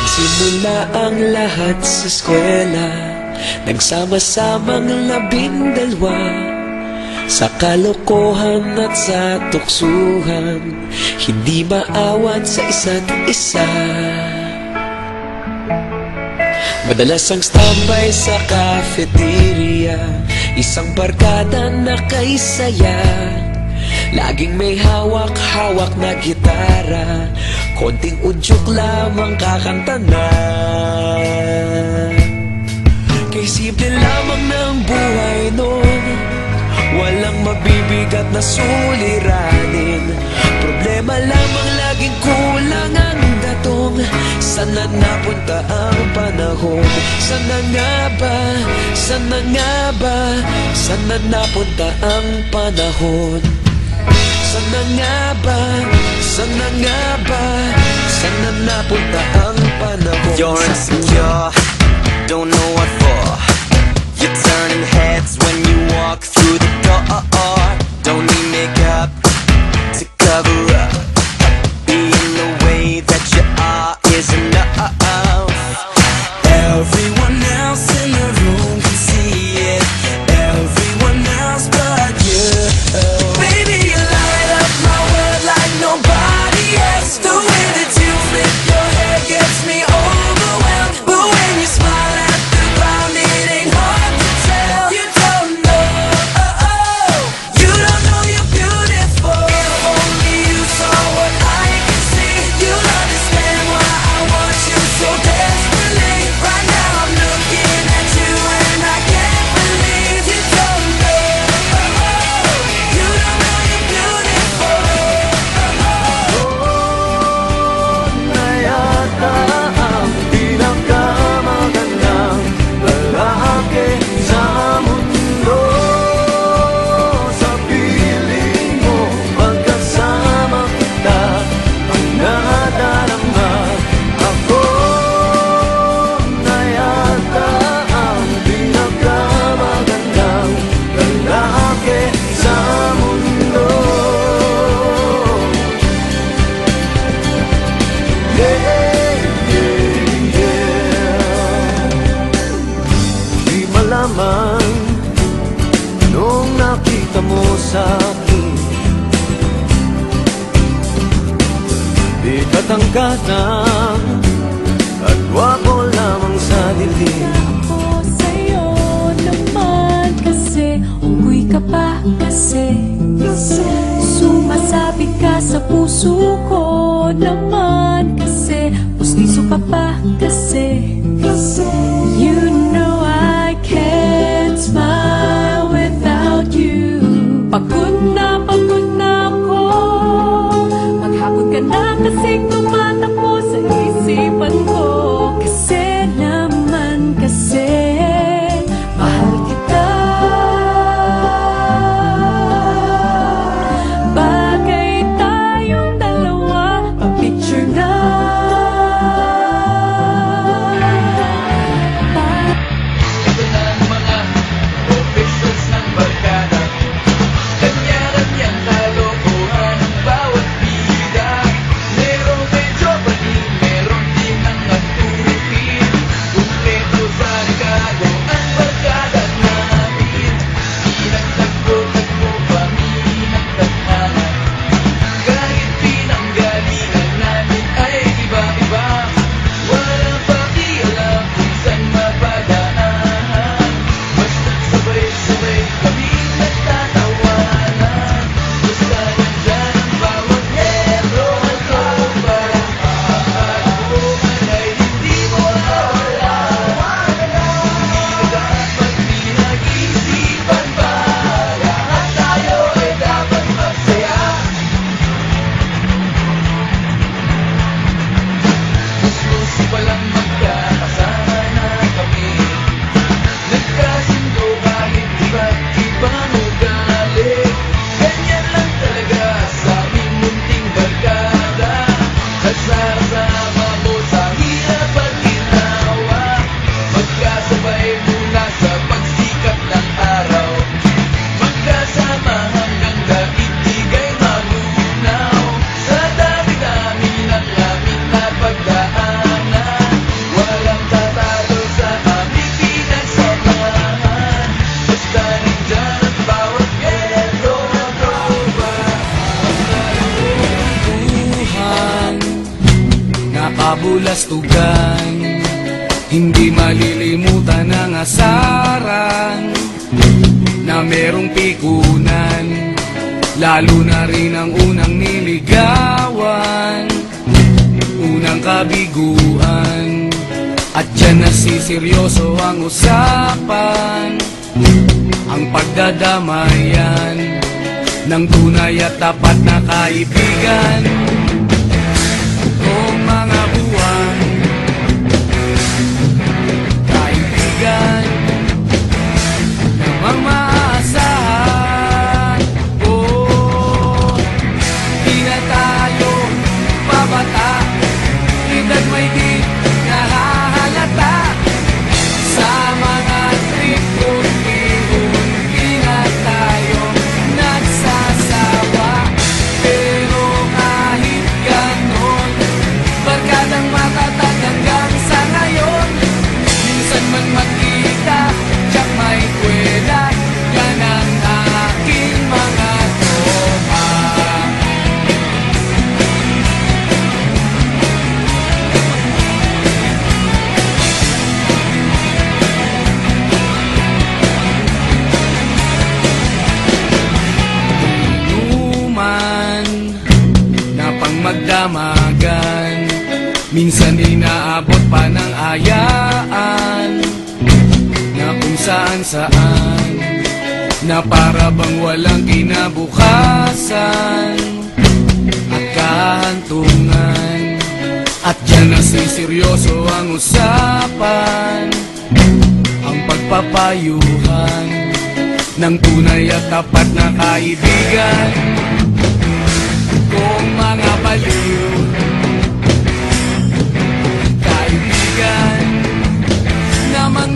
Nagsimula ang lahat sa eskwela, nagsama-samang 12, sa kalokohan at sa tuksuhan, hindi maawat sa isa't isa. Madalas ang standby sa cafeteria, isang barkada na kay saya. Laging may hawak-hawak na gitara, konting udyok lamang kakanta na. Kay simple lamang ng buhay nun, walang mabibigat na suliranin. Problema lamang laging kulang ang datong. Sana napunta ang panahon? Sana nga ba? Sana nga ba? Sana napunta ang panahon? Sana nga ba? Sana nga ba? Sana napunta ang panahon? You're insecure, don't know what for. You're turning heads when you walk through the door. Don't need makeup to cover up. Being the way that you are is enough. Everyone else in the room can see it, everyone else but you. Baby, you light up my world like nobody else. The way that you flip your hair gets me overwhelmed. But when you smile at the ground, it ain't hard to tell. You don't know, you don't know you're beautiful. If only you saw what I can see, you'll understand why I want you so desperately. Right now I'm looking at you and I can't believe you don't know, you don't know you're beautiful. Na yata ang pinakamagandang lalaki sa mundo. Sa piling mo, pagkasama kita, ang nadarama ako. Na yata ang pinakamagandang lalaki sa mundo. Di malaman nung nakita mo sa akin, di katangkatan at wapo lamang sa dilim. Ako sa'yo naman kasi unggoy ka pa kasi sumasabit ka sa puso ko naman kasi pustiso ka pa kasi you know I can't smile without you. Pagod na ako, maghapon ka na kasing tumatakbo sa isipan ko. Kasi naman kasi mahal kita. Bagay tayong dalawa, pa-picture na. kabulastugan. Hindi malilimutan ang asaran na merong pikunan, lalo na rin ang unang niligawan, unang kabiguan. At dyan nasiseryoso ang usapan, ang pagdadamayan ng tunay at tapat na kaibigan. Kung mga buwan, kaibigan namang maaasahan. Oh, di na tayo pabata, edad may di nahahalata. Sa mga trip kung di na tayo nagsasawa. Pero kahit ganon, barkadang matatag hanggang sa ngayon. Minsan man magkita, tiyak may kwela, yan ang aking mga tropa. Inuman na pang magdamagan, minsan inaabot pa ng ayaan, na kung saan-saan, na para bang walang kinabukasan at kahantungan. At dyan nasiseryoso ang usapan, ang pagpapayuhan ng tunay at tapat na kaibigan. Kung mga baliw, kaibigan namang